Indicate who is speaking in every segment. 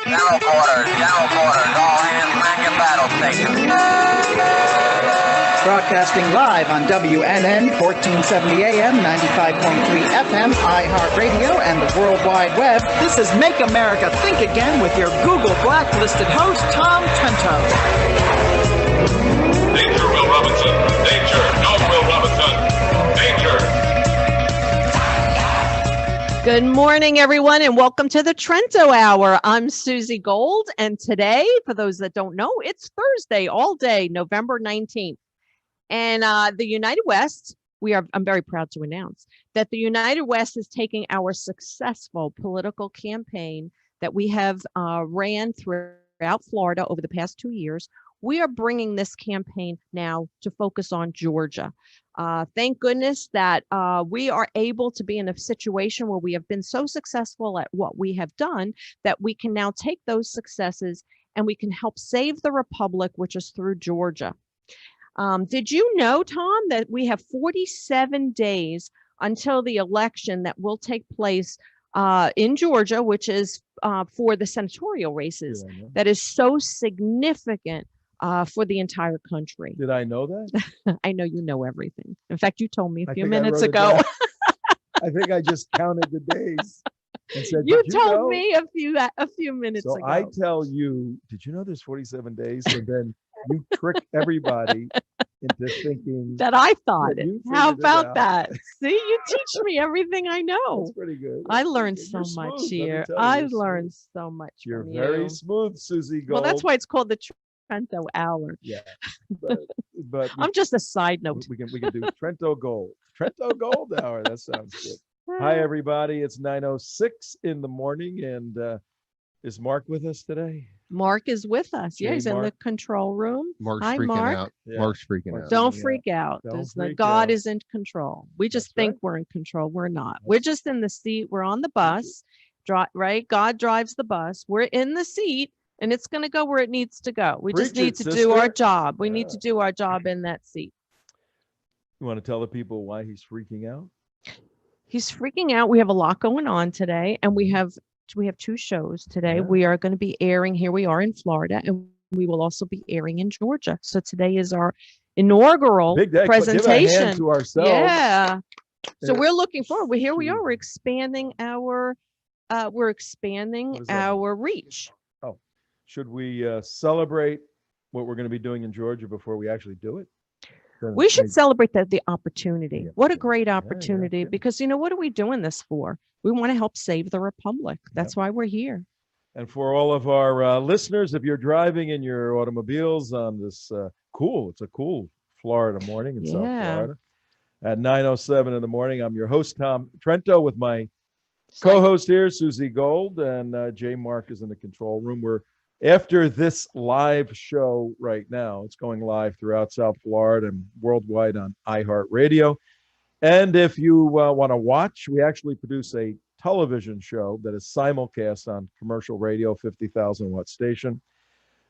Speaker 1: General quarters, all hands back at battle station.
Speaker 2: Broadcasting live on WNN 1470 AM, 95.3 FM, iHeartRadio, and the World Wide Web. This is Make America Think Again with your Google Blacklisted host, Tom Trento.
Speaker 3: Danger, Will Robinson. Danger. No, Will Robinson. Danger.
Speaker 4: Good morning, everyone, and welcome to the Trento Hour. I'm Susie Gold, and today, for those that don't know, it's Thursday all day, November 19th. And the United West, I'm very proud to announce that the United West is taking our successful political campaign that we have ran throughout Florida over the past 2 years. We are bringing this campaign now to focus on Georgia. Thank goodness that we are able to be in a situation where we have been so successful at what we have done that we can now take those successes and we can help save the republic, which is through Georgia. Did you know, Tom, that we have 47 days until the election that will take place in Georgia, which is for the senatorial races, that is so significant for the entire country?
Speaker 5: Did I know that?
Speaker 4: I know you know everything. In fact, you told me a few minutes ago.
Speaker 5: I think I just counted the days. And said,
Speaker 4: you told me a few minutes ago.
Speaker 5: So I tell you, did you know there's 47 days? And then you trick everybody into thinking
Speaker 4: that I thought it. How about that? See, you teach me everything I know.
Speaker 5: That's pretty good.
Speaker 4: I learned so much here. I learned so much
Speaker 5: You're
Speaker 4: from
Speaker 5: very
Speaker 4: you.
Speaker 5: smooth, Susie Gold.
Speaker 4: Well, that's why it's called the Trento Hour.
Speaker 5: Yeah, but
Speaker 4: I'm just a side note.
Speaker 5: We can do Trento Gold. Trento Gold Hour. That sounds good. Hi, everybody. It's 9:06 in the morning, and is Mark with us today?
Speaker 4: Mark is with us. Yeah, he's in the control room.
Speaker 6: Mark's
Speaker 4: Hi,
Speaker 6: freaking
Speaker 4: Mark.
Speaker 6: out.
Speaker 5: Yeah.
Speaker 6: Mark's freaking out.
Speaker 4: Don't freak out. God is in control. We just think we're in control. We're not. We're just in the seat. We're on the bus, right? God drives the bus. We're in the seat, and it's going to go where it needs to go. We just need to do our job. We need to do our job in that seat.
Speaker 5: You want to tell the people why he's freaking out?
Speaker 4: He's freaking out. We have a lot going on today, and we have 2 shows today. Yeah. We are going to be airing, here we are in Florida, and we will also be airing in Georgia. So today is our inaugural presentation.
Speaker 5: Give a hand to ourselves.
Speaker 4: Yeah. So we're looking forward. We are. We're expanding our reach.
Speaker 5: Oh, should we celebrate what we're going to be doing in Georgia before we actually do it?
Speaker 4: We should celebrate the opportunity. Yeah. What a great opportunity, because, what are we doing this for? We want to help save the republic. That's why we're here.
Speaker 5: And for all of our listeners, if you're driving in your automobiles on this it's a cool Florida morning in South Florida at 9:07 in the morning, I'm your host, Tom Trento, with my co-host here, Susie Gold, and Jay Mark is in the control room. We're after this live show right now. It's going live throughout South Florida and worldwide on iHeartRadio. And if you want to watch, we actually produce a television show that is simulcast on commercial radio, 50,000 watt station.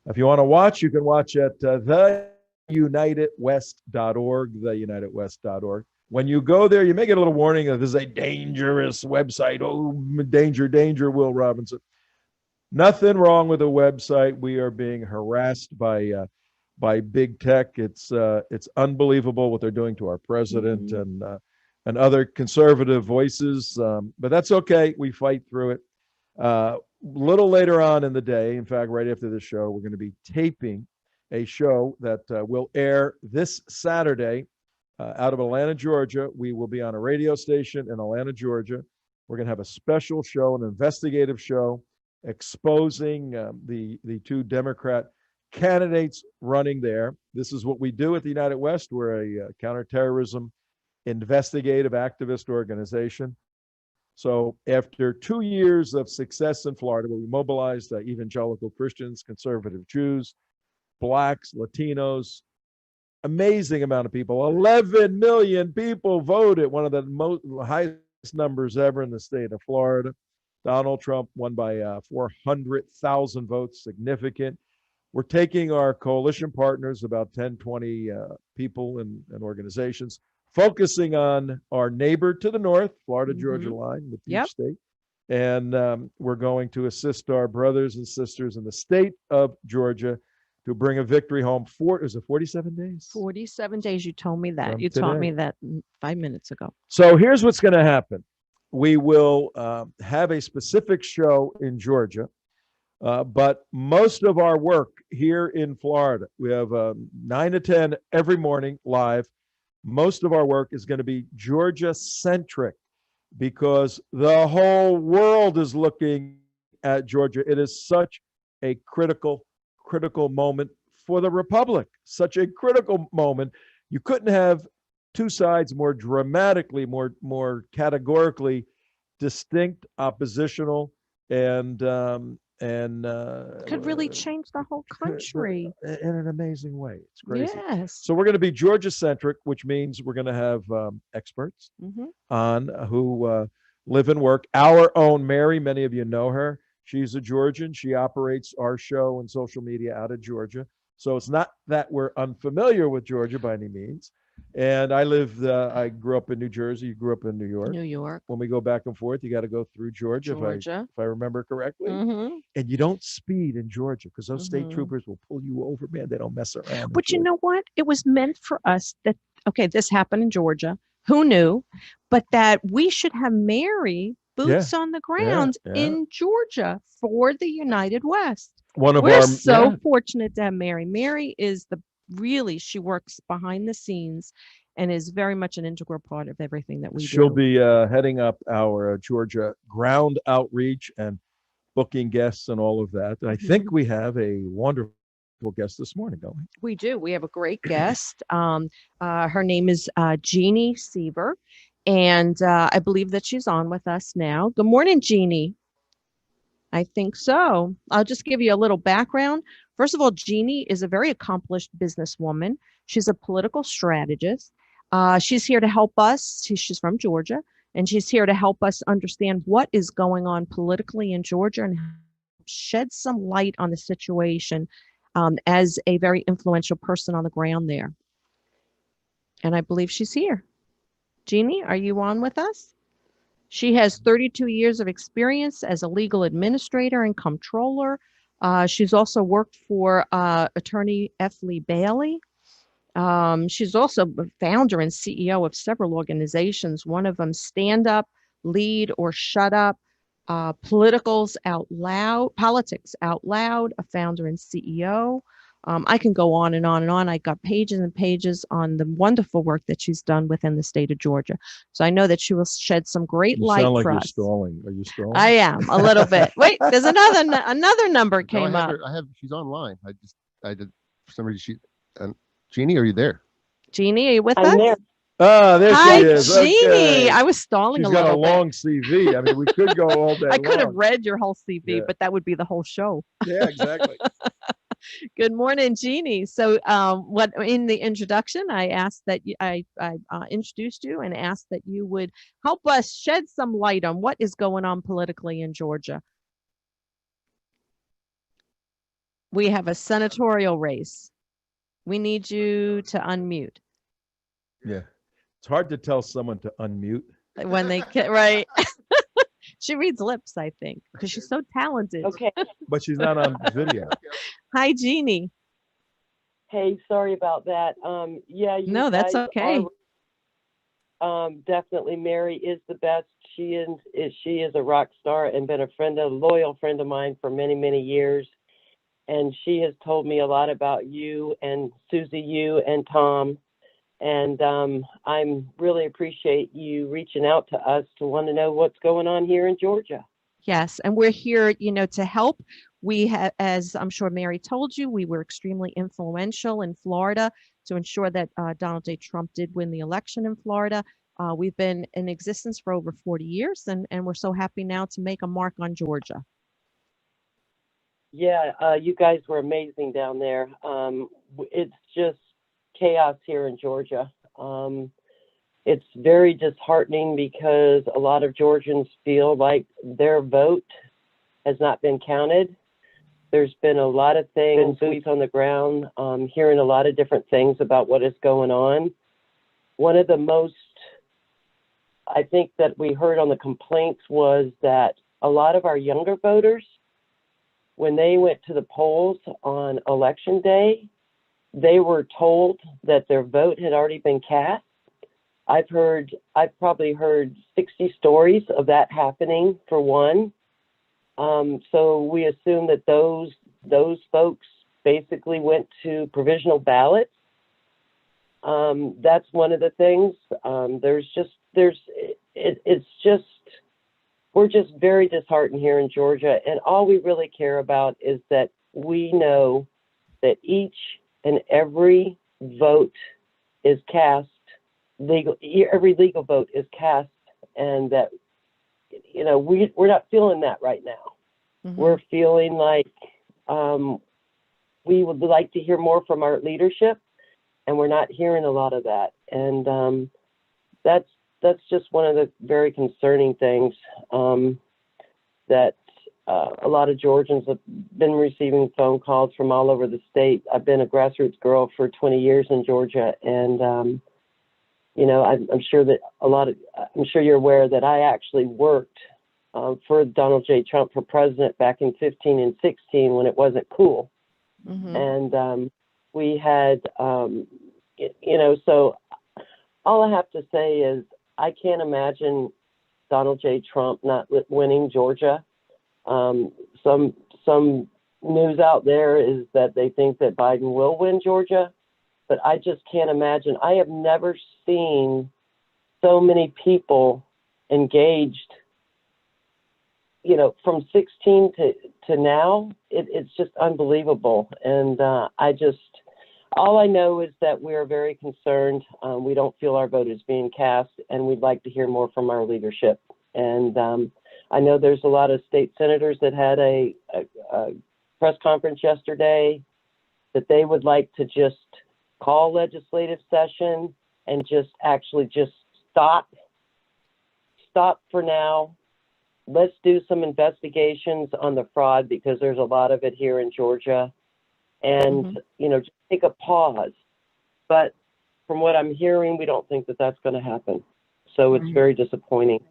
Speaker 5: If you want to watch, you can watch at theunitedwest.org, theunitedwest.org. When you go there, you may get a little warning that this is a dangerous website. Oh, danger, Will Robinson. Nothing wrong with the website. We are being harassed by big tech. It's unbelievable what they're doing to our president and other conservative voices. But that's okay. We fight through it. A little later on in the day, in fact, right after this show, we're going to be taping a show that will air this Saturday out of Atlanta, Georgia. We will be on a radio station in Atlanta, Georgia. We're going to have a special show, an investigative show, exposing the 2 Democrat candidates running there. This is what we do at the United West. We're a counterterrorism investigative activist organization. So after 2 years of success in Florida, where we mobilized evangelical Christians, conservative Jews, Blacks, Latinos, amazing amount of people, 11 million people voted, one of the highest numbers ever in the state of Florida. Donald Trump won by 400,000 votes, significant. We're taking our coalition partners, about 10, 20 people and organizations, focusing on our neighbor to the north, Florida-Georgia line with each state, And we're going to assist our brothers and sisters in the state of Georgia to bring a victory home. Is it 47 days?
Speaker 4: 47 days. You told me that.
Speaker 5: From
Speaker 4: You taught
Speaker 5: today.
Speaker 4: me that 5 minutes ago.
Speaker 5: So here's what's going to happen. We will have a specific show in Georgia, but most of our work here in Florida, we have 9 to 10 every morning live. Most of our work is going to be Georgia-centric because the whole world is looking at Georgia. It is such a critical moment for the Republic, such a critical moment. You couldn't have two sides more dramatically, more categorically distinct, oppositional, and
Speaker 4: Could really change the whole country.
Speaker 5: in an amazing way. It's crazy.
Speaker 4: Yes.
Speaker 5: So we're going to be Georgia-centric, which means we're going to have experts on who live and work. Our own Mary, many of you know her. She's a Georgian. She operates our show and social media out of Georgia. So it's not that we're unfamiliar with Georgia by any means. And I grew up in New Jersey. You grew up in New York.
Speaker 4: New York.
Speaker 5: When we go back and forth, you got to go through Georgia. If I remember correctly. And you don't speed in Georgia because those state troopers will pull you over, man. They don't mess around.
Speaker 4: But you know what? It was meant for us that, okay, this happened in Georgia. Who knew? But that we should have Mary boots on the ground in Georgia for the United West. We're so fortunate to have Mary. Mary is she works behind the scenes and is very much an integral part of everything that we do.
Speaker 5: She'll be heading up our Georgia ground outreach and booking guests and all of that. And I think we have a wonderful guest this morning, don't we?
Speaker 4: We do. We have a great guest. Her name is Jeanne Seaver, and I believe that she's on with us now. Good morning, Jeanne. I think so. I'll just give you a little background. First of all, Jeanne is a very accomplished businesswoman. She's a political strategist. She's here to help us. She's from Georgia, and she's here to help us understand what is going on politically in Georgia and shed some light on the situation as a very influential person on the ground there. And I believe she's here. Jeanne, are you on with us? She has 32 years of experience as a legal administrator and comptroller. She's also worked for attorney F. Lee Bailey. She's also the founder and CEO of several organizations, one of them Stand Up, Lead, or Shut Up, Politics Out Loud, a founder and CEO. I can go on and on and on. I got pages and pages on the wonderful work that she's done within the state of Georgia. So I know that she will shed some great light
Speaker 5: sound like
Speaker 4: for
Speaker 5: you're
Speaker 4: us.
Speaker 5: Stalling. Are you stalling?
Speaker 4: I am a little bit. Wait, there's another number came up.
Speaker 6: She's online. I did for some reason. Jeanne, are you there?
Speaker 4: Jeanne, are you with
Speaker 7: I'm
Speaker 4: us?
Speaker 7: there.
Speaker 5: Ah, there she is.
Speaker 4: Jeanne.
Speaker 5: Okay.
Speaker 4: I was stalling
Speaker 5: She's
Speaker 4: a little
Speaker 5: got a long CV. I mean, we could go all day
Speaker 4: I could have
Speaker 5: long.
Speaker 4: read your whole CV, but that would be the whole show.
Speaker 5: Yeah, exactly.
Speaker 4: Good morning, Jeanne. So, what in the introduction, I asked that I introduced you and asked that you would help us shed some light on what is going on politically in Georgia. We have a senatorial race. We need you to unmute.
Speaker 5: Yeah, it's hard to tell someone to unmute
Speaker 4: when they get right. She reads lips, I think, because she's so talented.
Speaker 7: Okay.
Speaker 5: But she's not on video.
Speaker 4: Hi, Jeanne.
Speaker 7: Hey, sorry about that. Yeah.
Speaker 4: No, that's okay.
Speaker 7: Definitely, Mary is the best. She is a rock star and been a loyal friend of mine for many, many years. And she has told me a lot about you and Susie, you and Tom. And I really appreciate you reaching out to us to want to know what's going on here in Georgia.
Speaker 4: Yes, and we're here, to help. We have, as I'm sure Mary told you, we were extremely influential in Florida to ensure that Donald J. Trump did win the election in Florida. We've been in existence for over 40 years, and we're so happy now to make a mark on Georgia.
Speaker 7: Yeah, you guys were amazing down there. It's just chaos here in Georgia. It's very disheartening because a lot of Georgians feel like their vote has not been counted. There's been a lot of things, boots on the ground, hearing a lot of different things about what is going on. One of the most, I think, that we heard on the complaints was that a lot of our younger voters, when they went to the polls on election day, they were told that their vote had already been cast. I've probably heard 60 stories of that happening, for one. So we assume that those folks basically went to provisional ballots. That's one of the things. We're just very disheartened here in Georgia, and all we really care about is that we know that each and every vote is cast, every legal vote is cast, and that, we're not feeling that right now.
Speaker 4: Mm-hmm.
Speaker 7: We're feeling like we would like to hear more from our leadership, and we're not hearing a lot of that. And that's just one of the very concerning things, that a lot of Georgians have been receiving phone calls from all over the state. I've been a grassroots girl for 20 years in Georgia, and I'm sure you're aware that I actually worked for Donald J. Trump for president back in 15 and 16 when it wasn't cool.
Speaker 4: Mm-hmm.
Speaker 7: And we had, so all I have to say is I can't imagine Donald J. Trump not winning Georgia. Some news out there is that they think that Biden will win Georgia, but I just can't imagine. I have never seen so many people engaged, from 16 to now. It's just unbelievable. And all I know is that we are very concerned. We don't feel our vote is being cast, and we'd like to hear more from our leadership. And I know there's a lot of state senators that had a press conference yesterday that they would like to just call legislative session and just stop for now. Let's do some investigations on the fraud, because there's a lot of it here in Georgia. And, just take a pause. But from what I'm hearing, we don't think that that's going to happen. So it's very disappointing.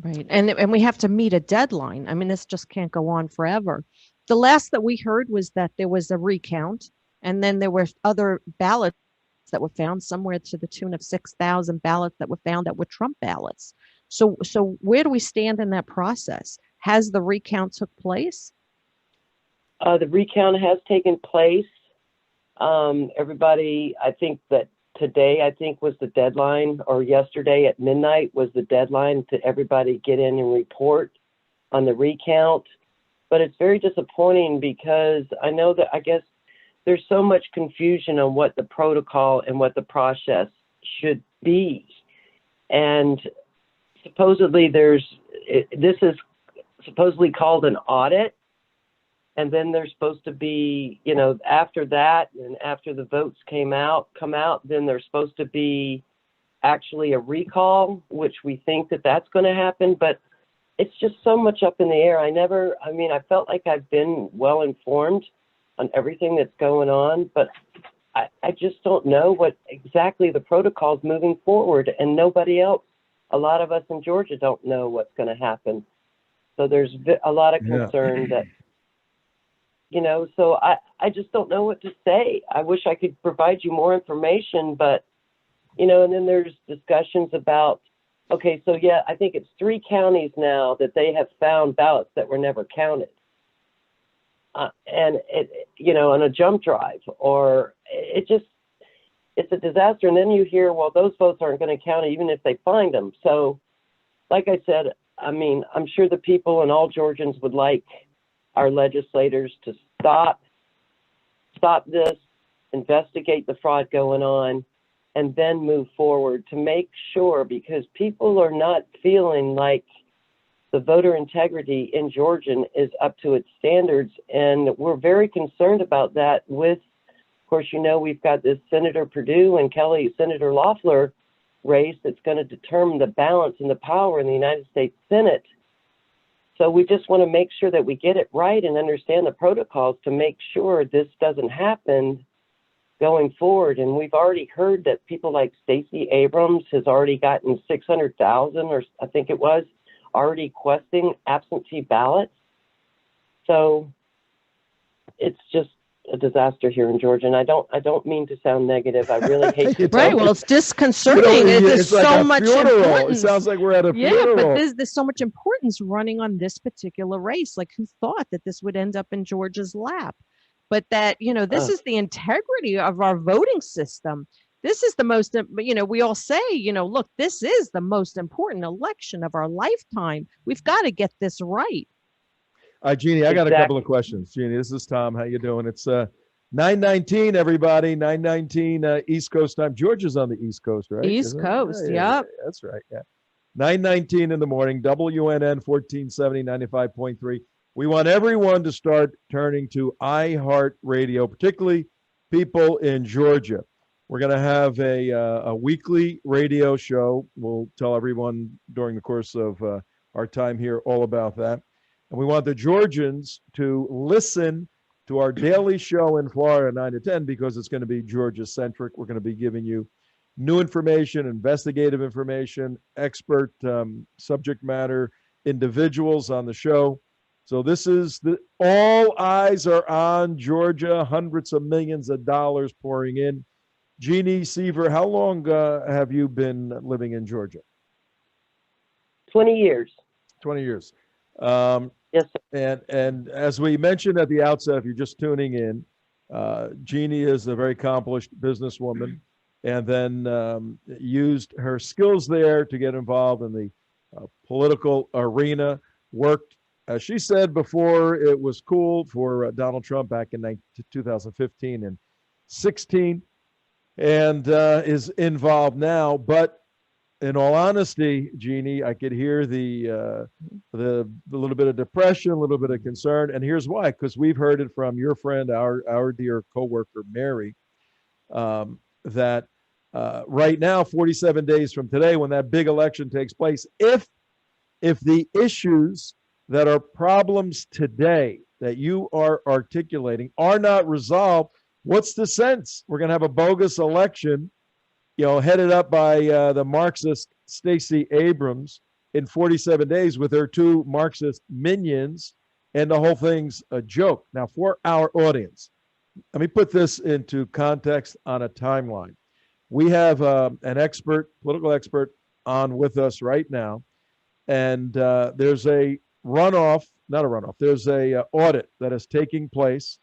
Speaker 4: Right. And we have to meet a deadline. I mean, this just can't go on forever. The last that we heard was that there was a recount, and then there were other ballots that were found, somewhere to the tune of 6,000 ballots that were found that were Trump ballots. So where do we stand in that process? Has the recount took place?
Speaker 7: The recount has taken place. Everybody, I think that today, was the deadline, or yesterday at midnight was the deadline to everybody get in and report on the recount. But it's very disappointing, because I know that, I guess, there's so much confusion on what the protocol and what the process should be. And supposedly this is supposedly called an audit. And then there's supposed to be, after that, and after the votes come out, then there's supposed to be actually a recall, which we think that that's going to happen. But it's just so much up in the air. I felt like I've been well informed on everything that's going on, but I just don't know what exactly the protocol is moving forward, and nobody else, a lot of us in Georgia, don't know what's going to happen. So there's a lot of concern that, so I just don't know what to say. I wish I could provide you more information, but, and then there's discussions about, okay, so yeah, I think it's 3 counties now that they have found ballots that were never counted. And on a jump drive, or it's a disaster. And then you hear, well, those votes aren't going to count even if they find them. So like I said, I'm sure the people and all Georgians would like our legislators to stop this, investigate the fraud going on, and then move forward to make sure, because people are not feeling like the voter integrity in Georgia is up to its standards. And we're very concerned about that with, of course, we've got this Senator Perdue and Senator Loeffler race that's going to determine the balance and the power in the United States Senate. So we just want to make sure that we get it right and understand the protocols to make sure this doesn't happen going forward. And we've already heard that people like Stacey Abrams has already gotten 600,000, or I think it was, already requesting absentee ballots. So it's just a disaster here in Georgia. And I don't mean to sound negative. I really hate to.
Speaker 4: Right. Well, it's disconcerting. There's
Speaker 5: It's like
Speaker 4: so
Speaker 5: a
Speaker 4: much
Speaker 5: funeral.
Speaker 4: importance.
Speaker 5: It sounds like we're at a
Speaker 4: Yeah,
Speaker 5: funeral.
Speaker 4: but there's so much importance running on this particular race. Like, who thought that this would end up in Georgia's lap? But that, this is the integrity of our voting system. This is the most, we all say, look, this is the most important election of our lifetime. We've got to get this right.
Speaker 5: Jeannie, I got a
Speaker 7: Exactly.
Speaker 5: couple of questions. Jeannie, this is Tom. How you doing? It's 9:19, everybody. 9:19 East Coast time. Georgia's on the East Coast, right?
Speaker 4: East Coast,
Speaker 5: Yeah,
Speaker 4: yep.
Speaker 5: that's right. Yeah. 9:19 in the morning. WNN 1470 95.3. We want everyone to start turning to iHeartRadio, particularly people in Georgia. We're going to have a weekly radio show. We'll tell everyone during the course of our time here all about that. And we want the Georgians to listen to our daily show in Florida, 9 to 10, because it's going to be Georgia-centric. We're going to be giving you new information, investigative information, expert subject matter individuals on the show. So this is all eyes are on Georgia, hundreds of millions of dollars pouring in. Jeanne, Seaver, how long have you been living in Georgia?
Speaker 7: 20 years.
Speaker 5: 20 years.
Speaker 7: Yes, sir.
Speaker 5: And as we mentioned at the outset, if you're just tuning in, Jeanne is a very accomplished businesswoman, and then used her skills there to get involved in the political arena. Worked, as she said before, it was cool for Donald Trump back in 2015 and 16, and is involved now. But in all honesty, Jeanne, I could hear the little bit of depression, a little bit of concern, and here's why: because we've heard it from your friend, our dear coworker Mary, that right now, 47 days from today, when that big election takes place, if the issues that are problems today that you are articulating are not resolved, what's the sense? We're going to have a bogus election, headed up by the Marxist Stacey Abrams in 47 days with her two Marxist minions, and the whole thing's a joke. Now, for our audience, let me put this into context on a timeline. We have an political expert on with us right now, and there's a there's a audit that is taking place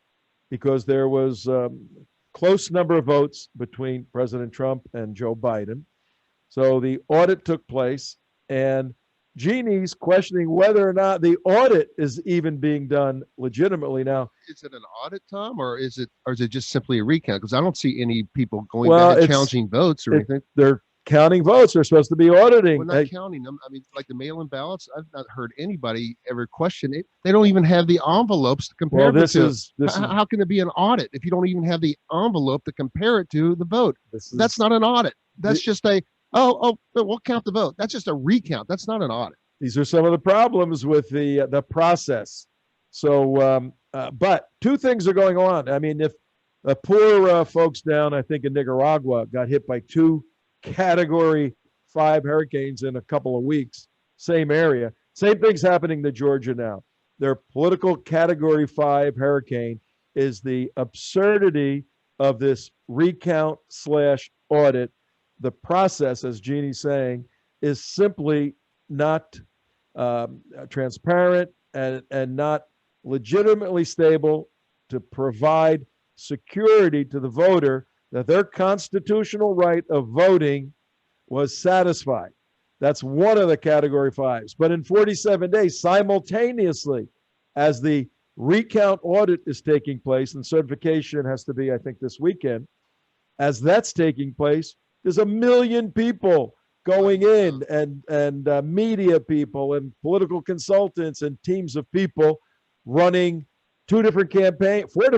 Speaker 5: because there was close number of votes between President Trump and Joe Biden. So the audit took place, and Jeannie's questioning whether or not the audit is even being done legitimately now.
Speaker 6: Is it an audit, Tom, or is it just simply a recount? Because I don't see any people going
Speaker 5: Well,
Speaker 6: back and challenging votes or anything.
Speaker 5: They're counting votes. They're supposed to be auditing.
Speaker 6: We're not counting them. I mean, like the mail-in ballots, I've not heard anybody ever question it. They don't even have the envelopes to compare it to. How can it be an audit if you don't even have the envelope to compare it to the vote? That's not an audit. That's just we'll count the vote. That's just a recount. That's not an audit.
Speaker 5: These are some of the problems with the process. So, but two things are going on. I mean, if the poor folks down, I think in Nicaragua, got hit by two Category 5 hurricanes in a couple of weeks, same area. Same thing's happening to Georgia now. Their political Category 5 hurricane is the absurdity of this recount/audit. The process, as Jeannie's saying, is simply not transparent and not legitimately stable to provide security to the voter that their constitutional right of voting was satisfied. That's one of the Category 5s. But in 47 days, simultaneously, as the recount audit is taking place, and certification has to be, I think, this weekend, as that's taking place, there's 1 million people going in, and media people and political consultants and teams of people running four different campaigns, 4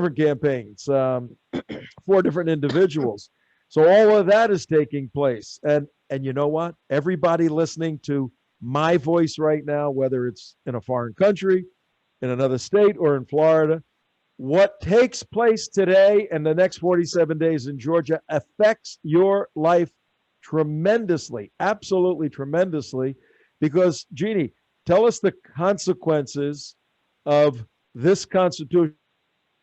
Speaker 5: different individuals. So all of that is taking place. And you know what? Everybody listening to my voice right now, whether it's in a foreign country, in another state, or in Florida, what takes place today and the next 47 days in Georgia affects your life tremendously, absolutely tremendously, because, Jeanne, tell us the consequences of this constitutional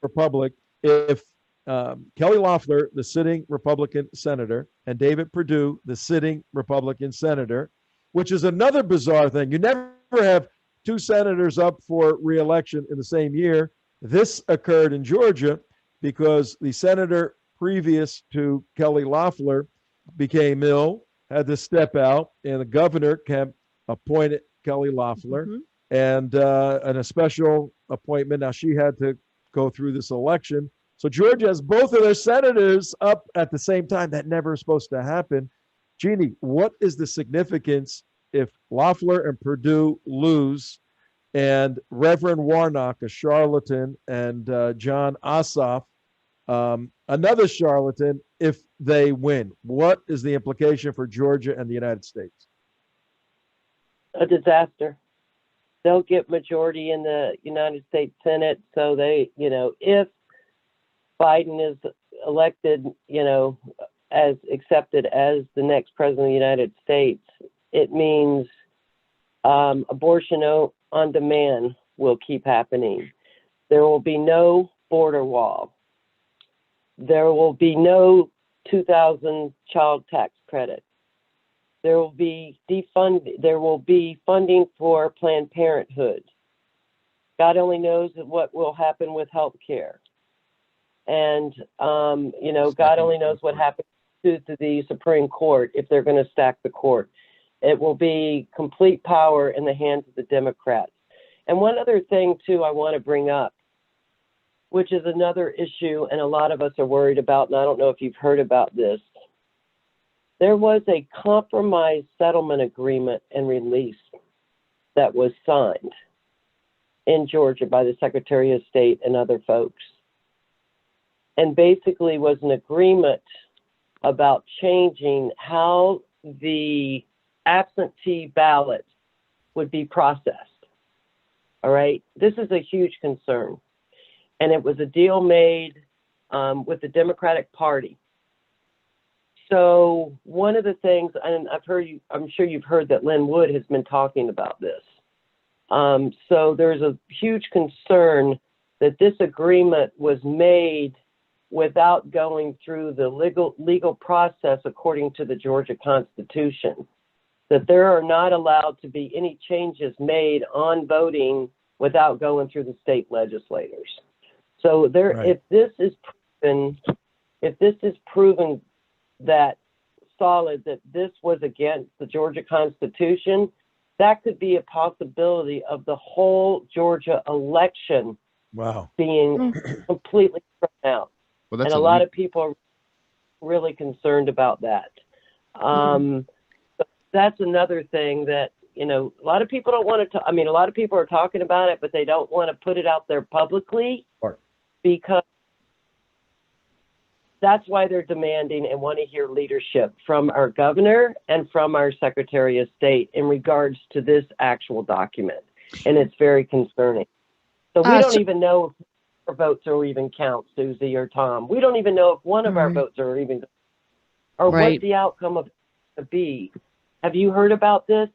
Speaker 5: republic if Kelly Loeffler, the sitting Republican senator, and David Perdue, the sitting Republican senator, which is another bizarre thing. You never have two senators up for re-election in the same year. This occurred in Georgia because the senator previous to Kelly Loeffler became ill, had to step out, and the governor appointed Kelly Loeffler and a special appointment. Now she had to go through this election. So Georgia has both of their senators up at the same time. That never is supposed to happen. Jeannie, what is the significance if Loeffler and Perdue lose and Reverend Warnock, a charlatan, and John Ossoff, another charlatan, if they win? What is the implication for Georgia and the United States?
Speaker 7: A disaster. They'll get majority in the United States Senate. So they, if Biden is elected, as accepted as the next president of the United States, it means abortion on demand will keep happening. There will be no border wall. There will be no 2000 child tax credit. There will be There will be funding for Planned Parenthood. God only knows what will happen with health care. And, God only knows what happens to the Supreme Court if they're going to stack the court. It will be complete power in the hands of the Democrats. And one other thing, too, I want to bring up, which is another issue and a lot of us are worried about, and I don't know if you've heard about this. There was a compromise settlement agreement and release that was signed in Georgia by the Secretary of State and other folks, and basically was an agreement about changing how the absentee ballot would be processed. All right. This is a huge concern. And it was a deal made with the Democratic Party. So one of the things, and I'm sure you've heard that Lynn Wood has been talking about this. So there's a huge concern that this agreement was made without going through the legal process according to the Georgia Constitution, that there are not allowed to be any changes made on voting without going through the state legislators. So if this is proven that solid, that this was against the Georgia Constitution, that could be a possibility of the whole Georgia election being completely thrown out. Well, and a lot of people are really concerned about that. That's another thing that, a lot of people don't want to, a lot of people are talking about it, but they don't want to put it out there publicly because that's why they're demanding and want to hear leadership from our governor and from our Secretary of State in regards to this actual document. And it's very concerning. So we don't even know if our votes are even count, Susie or Tom. We don't even know if one of our votes are even, or what the outcome of it to be. Have you heard about this?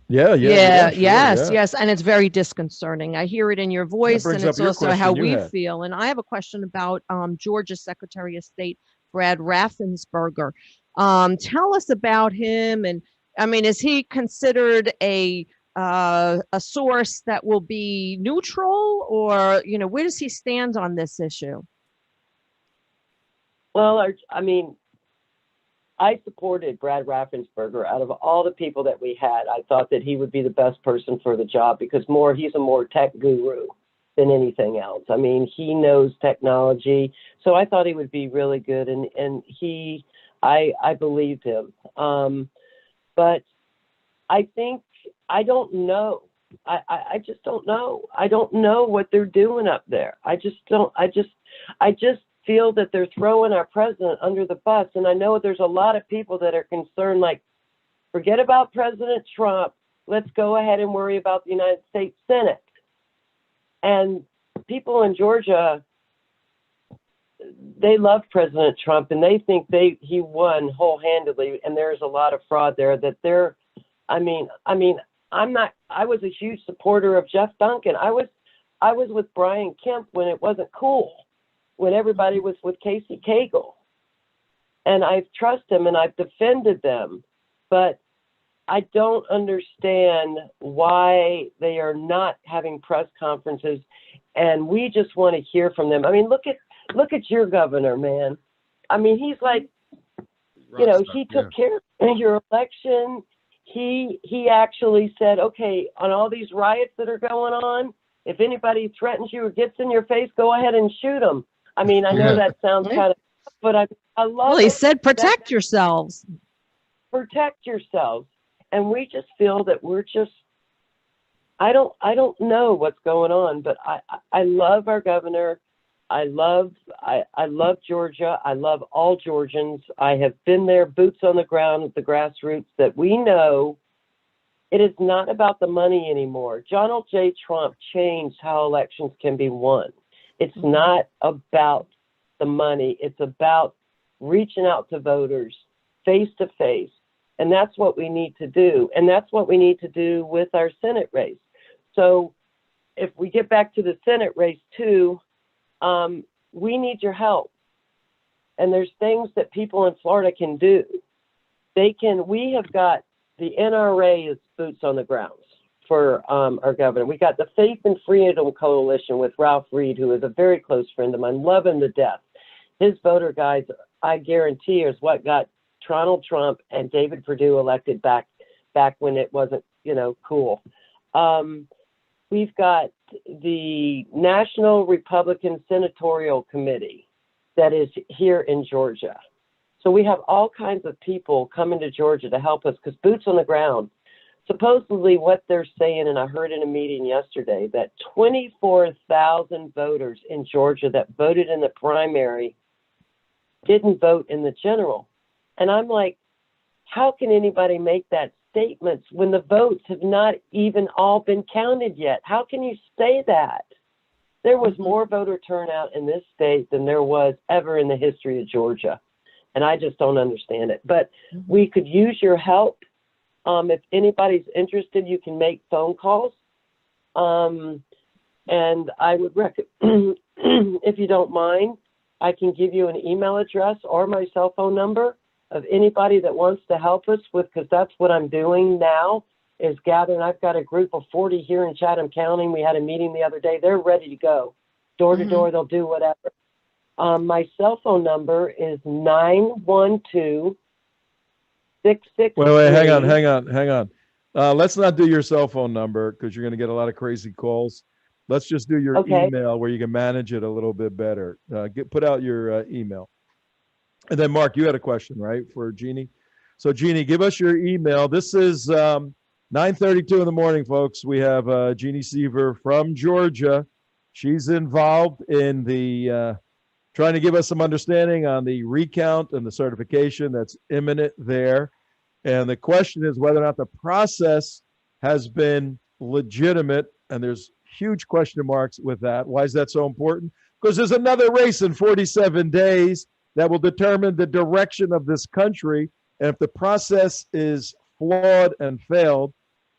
Speaker 4: Yes. And it's very disconcerting. I hear it in your voice, and it's also how we feel. And I have a question about Georgia Secretary of State Brad Raffensperger. Tell us about him. And is he considered a source that will be neutral, or where does he stand on this issue?
Speaker 7: Well, I supported Brad Raffensperger. Out of all the people that we had, I thought that he would be the best person for the job because he's a more tech guru than anything else. He knows technology. So I thought he would be really good. And I believed him. But I don't know. I just don't know. I don't know what they're doing up there. I just feel that they're throwing our president under the bus. And I know there's a lot of people that are concerned, like, forget about President Trump. Let's go ahead and worry about the United States Senate. And people in Georgia, they love President Trump and they think he won whole-handedly. And there's a lot of fraud there that I was a huge supporter of Jeff Duncan. I was with Brian Kemp when it wasn't cool, when everybody was with Casey Cagle. And I trust him and I've defended them, but I don't understand why they are not having press conferences, and we just want to hear from them. I mean, look at your governor, man. I mean, he's like, he took care of your election. He actually said, okay, on all these riots that are going on, if anybody threatens you or gets in your face, go ahead and shoot them. I mean, I know that sounds kind of, but I love.
Speaker 4: Well, he said, protect yourselves.
Speaker 7: Protect yourselves. And we just feel that we're just, I don't know what's going on, but I love our governor. I love Georgia. I love all Georgians. I have been there, boots on the ground at the grassroots, that we know it is not about the money anymore. Donald J. Trump changed how elections can be won. It's not about the money. It's about reaching out to voters face to face. And that's what we need to do. And that's what we need to do with our Senate race. So if we get back to the Senate race too, we need your help. And there's things that people in Florida can do. We have got the NRA is boots on the ground for our governor. We got the Faith and Freedom Coalition with Ralph Reed, who is a very close friend of mine, love him to death. His voter guides, I guarantee, is what got Donald Trump and David Perdue elected back when it wasn't, cool. We've got the National Republican Senatorial Committee that is here in Georgia. So we have all kinds of people coming to Georgia to help us, because boots on the ground. Supposedly what they're saying, and I heard in a meeting yesterday, that 24,000 voters in Georgia that voted in the primary didn't vote in the general. And I'm like, how can anybody make that statement when the votes have not even all been counted yet? How can you say that? There was more voter turnout in this state than there was ever in the history of Georgia. And I just don't understand it. But we could use your help. If anybody's interested, you can make phone calls. And I would recommend, if you don't mind, I can give you an email address or my cell phone number of anybody that wants to help us with, because that's what I'm doing now, is gathering. I've got a group of 40 here in Chatham County. We had a meeting the other day. They're ready to go. Door to door, they'll do whatever. My cell phone number is 912-663.
Speaker 5: Wait, hang on. Let's not do your cell phone number, because you're going to get a lot of crazy calls. Let's just do your email where you can manage it a little bit better. Put out your email. And then, Mark, you had a question, right, for Jeannie? So, Jeannie, give us your email. This is 9:32 in the morning, folks. We have Jeannie Seaver from Georgia. She's involved in the trying to give us some understanding on the recount and the certification that's imminent there. And the question is whether or not the process has been legitimate. And there's huge question marks with that. Why is that so important? Because there's another race in 47 days that will determine the direction of this country. And if the process is flawed and failed,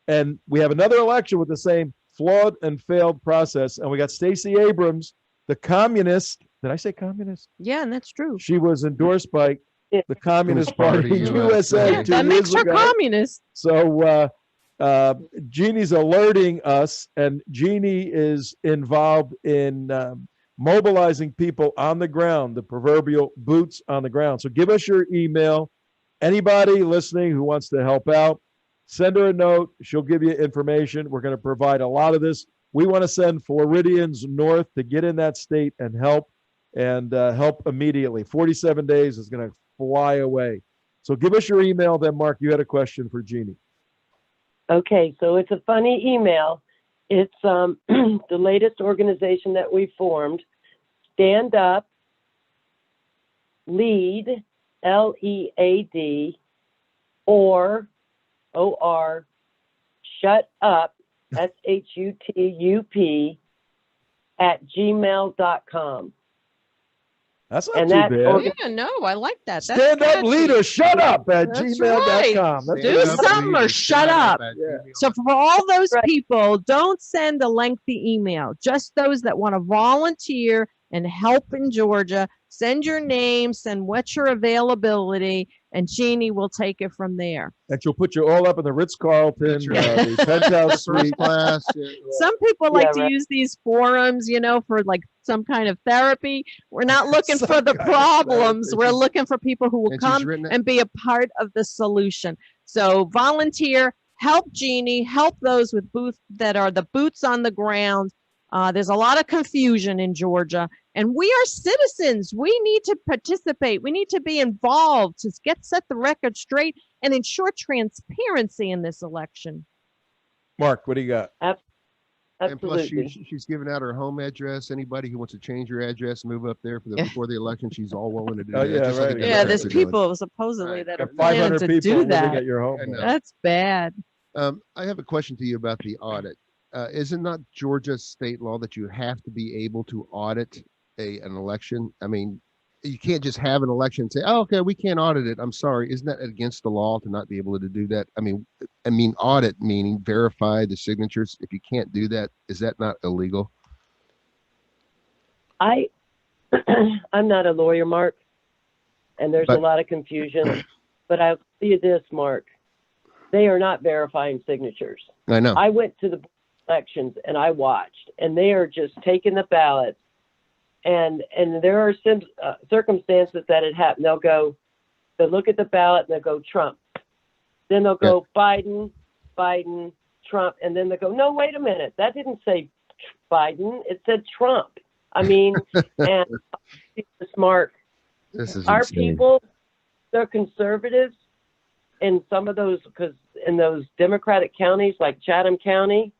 Speaker 5: and we have another election with the same flawed and failed process, and we got Stacey Abrams, the communist. Did I say communist?
Speaker 4: Yeah, and that's true.
Speaker 5: She was endorsed by the Communist Party USA.
Speaker 4: Yeah, that makes her communist.
Speaker 5: So Jeannie's alerting us, and Jeannie is involved in mobilizing people on the ground, the proverbial boots on the ground. So give us your email. Anybody listening who wants to help out, send her a note. She'll give you information. We're going to provide a lot of this. We want to send Floridians north to get in that state and help immediately. 47 days is going to fly away. So give us your email. Then, Mark, you had a question for Jeannie.
Speaker 7: Okay, so it's a funny email. It's the latest organization that we formed, Stand Up, Lead, LEAD, or Shut Up, SHUTUP, @gmail.com.
Speaker 5: That's not
Speaker 7: And
Speaker 5: too
Speaker 7: that
Speaker 5: bad.
Speaker 4: Yeah, no, I like that. That's
Speaker 5: Stand up,
Speaker 4: catchy.
Speaker 5: leader, shut up at
Speaker 4: That's
Speaker 5: gmail.com.
Speaker 4: right.
Speaker 5: That's
Speaker 4: Do
Speaker 5: what
Speaker 4: something or shut up.
Speaker 5: Yeah.
Speaker 4: So for all those
Speaker 7: Right.
Speaker 4: people, don't send a lengthy email. Just those that want to volunteer and help in Georgia, send your name, send what's your availability, and Jeannie will take it from there.
Speaker 5: And she'll put you all up in the Ritz-Carlton,
Speaker 6: That's right.
Speaker 5: the penthouse
Speaker 6: First
Speaker 5: suite.
Speaker 6: class.
Speaker 4: Some people like
Speaker 7: Yeah,
Speaker 4: to
Speaker 7: right.
Speaker 4: use these forums, for like some kind of therapy. We're not looking
Speaker 5: Some
Speaker 4: for the
Speaker 5: kind of
Speaker 4: problems.
Speaker 5: therapy.
Speaker 4: We're looking for people who will
Speaker 6: And she's
Speaker 4: come
Speaker 6: written it.
Speaker 4: and be a part of the solution. So volunteer, help Jeannie, help those with that are the boots on the ground. There's a lot of confusion in Georgia, and we are citizens. We need to participate. We need to be involved to set the record straight and ensure transparency in this election.
Speaker 5: Mark, what do you got?
Speaker 6: And plus,
Speaker 7: Absolutely.
Speaker 6: she's given out her home address. Anybody who wants to change your address, move up there before the election, she's all willing to do
Speaker 5: Oh,
Speaker 6: that.
Speaker 5: yeah,
Speaker 6: just like
Speaker 5: right.
Speaker 6: the
Speaker 4: Yeah,
Speaker 6: Democrats
Speaker 4: there's
Speaker 6: are doing.
Speaker 4: people supposedly
Speaker 6: Right.
Speaker 4: that are
Speaker 5: Got
Speaker 4: planning
Speaker 5: 500
Speaker 4: to
Speaker 5: people
Speaker 4: do
Speaker 5: living
Speaker 4: that.
Speaker 5: at your home.
Speaker 6: I know.
Speaker 4: That's bad.
Speaker 6: I have a question to you about the audit. Isn't not Georgia state law that you have to be able to audit an election? I mean, you can't just have an election and say, "Oh, okay, we can't audit it." I'm sorry. Isn't that against the law to not be able to do that? I mean, audit meaning verify the signatures. If you can't do that, is that not illegal?
Speaker 7: I'm not a lawyer, Mark, and there's a
Speaker 6: But-
Speaker 7: lot of confusion. But I'll tell you this, Mark. They are not verifying signatures.
Speaker 6: I know.
Speaker 7: I went to the elections and I watched, and they are just taking the ballots. And there are some circumstances that it happened. They'll look at the ballot and they'll go Trump. Then they'll go Biden, Trump, and then they'll go, no, wait a minute, that didn't say Biden, it said Trump. I mean, and Mark,
Speaker 6: This is
Speaker 7: our
Speaker 6: insane.
Speaker 7: people, they're conservatives in some of those, because in those Democratic counties like Chatham County,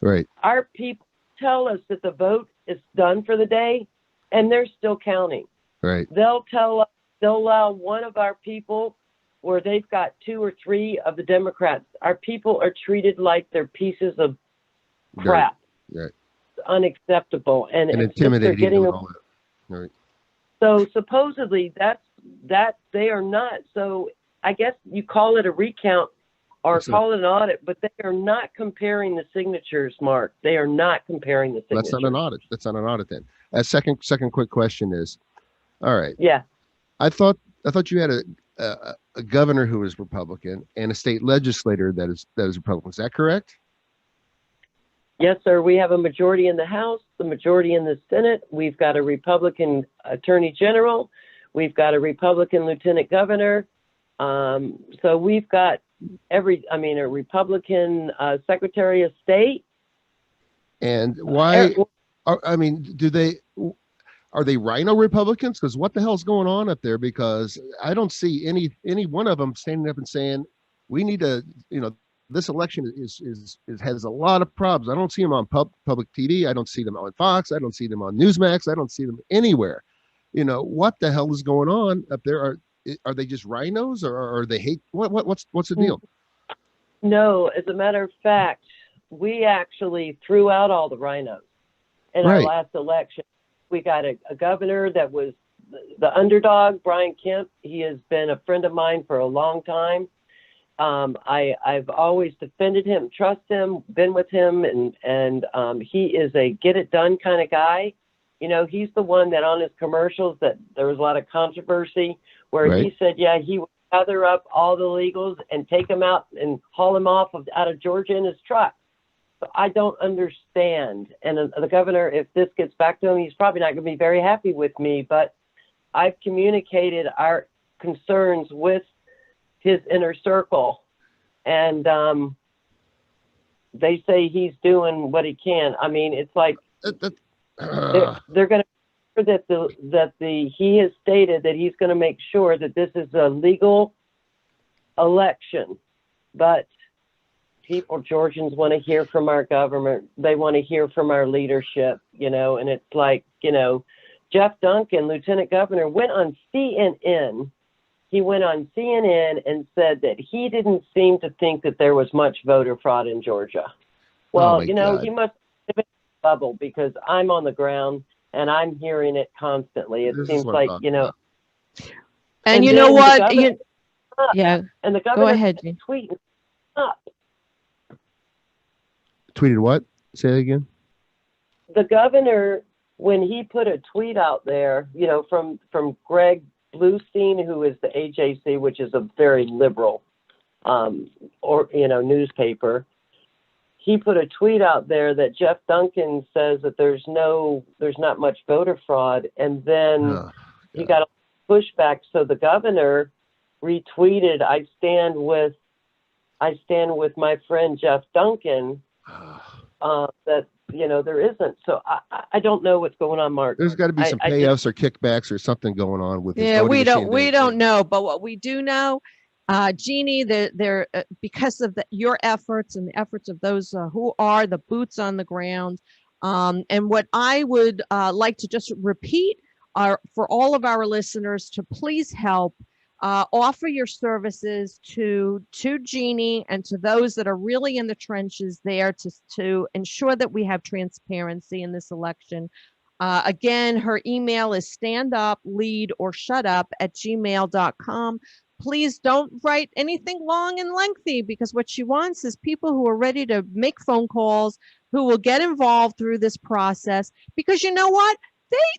Speaker 6: Right.
Speaker 7: our people tell us that the vote is done for the day, and they're still counting.
Speaker 6: Right.
Speaker 7: They'll allow one of our people where they've got 2 or 3 of the Democrats. Our people are treated like they're pieces of crap.
Speaker 6: Right.
Speaker 7: It's unacceptable. And
Speaker 6: And
Speaker 7: it's just they're
Speaker 6: intimidating
Speaker 7: getting
Speaker 6: and all that. Right.
Speaker 7: So supposedly that they are not. So I guess you call it a recount or
Speaker 6: That's
Speaker 7: call it an audit, but they are not comparing the signatures, Mark. They are not comparing the signatures.
Speaker 6: That's not an audit. That's not an audit then. A second quick question is, all right.
Speaker 7: Yeah.
Speaker 6: I thought you had a governor who is Republican and a state legislator that is Republican. Is that correct?
Speaker 7: Yes, sir. We have a majority in the House, the majority in the Senate. We've got a Republican Attorney General. We've got a Republican Lieutenant Governor. So we've got a Republican Secretary of State.
Speaker 6: And why? Are they Rhino Republicans? Because what the hell's going on up there? Because I don't see any one of them standing up and saying we need to, this election has a lot of problems. I don't see them on public TV. I don't see them on Fox. I don't see them on Newsmax. I don't see them anywhere. What the hell is going on up there? Are they just rhinos, or are they hate? What's the deal?
Speaker 7: No, as a matter of fact, we actually threw out all the rhinos in our last election. We got a governor that was the underdog, Brian Kemp. He has been a friend of mine for a long time. I've always defended him, trust him, been with him, and he is a get it done kind of guy. He's the one that on his commercials that there was a lot of controversy where he said, he would gather up all the illegals and take them out and haul them out of Georgia in his truck. So I don't understand. And the governor, if this gets back to him, he's probably not going to be very happy with me, but I've communicated our concerns with his inner circle, and they say he's doing what he can. I mean, it's like they're going to he has stated that he's going to make sure that this is a legal election, but Georgians want to hear from our government. They want to hear from our leadership, and it's like, Jeff Duncan, Lieutenant Governor, went on CNN. He went on CNN and said that he didn't seem to think that there was much voter fraud in Georgia. Well, he must have been in a bubble, because I'm on the ground and I'm hearing it constantly. It
Speaker 6: This is
Speaker 7: seems
Speaker 6: what I'm
Speaker 7: like,
Speaker 6: talking
Speaker 7: you know,
Speaker 6: about.
Speaker 4: And you
Speaker 7: then
Speaker 4: know
Speaker 7: the
Speaker 4: what?
Speaker 7: governor-
Speaker 4: Yeah,
Speaker 7: and the
Speaker 4: go
Speaker 7: governor
Speaker 4: ahead, Jean.
Speaker 7: tweeting up.
Speaker 6: Tweeted what? Say it again.
Speaker 7: The governor, when he put a tweet out there, you know, from Greg Bluestein, who is the AJC, which is a very liberal, newspaper. He put a tweet out there that Jeff Duncan says that there's not much voter fraud, and then he got a pushback. So the governor retweeted, "I stand with my friend Jeff Duncan." That there isn't. So I don't know what's going on, Mark.
Speaker 6: There's got to be some payoffs or kickbacks or something going on with.
Speaker 4: Yeah, we don't know, but what we do know, Jeannie, they're because of your efforts and the efforts of those who are the boots on the ground. And what I would like to just repeat are for all of our listeners to please help offer your services to Jeannie and to those that are really in the trenches there to ensure that we have transparency in this election. Again, her email is standupleadorShutUp@gmail.com. Please don't write anything long and lengthy, because what she wants is people who are ready to make phone calls, who will get involved through this process, because you know what?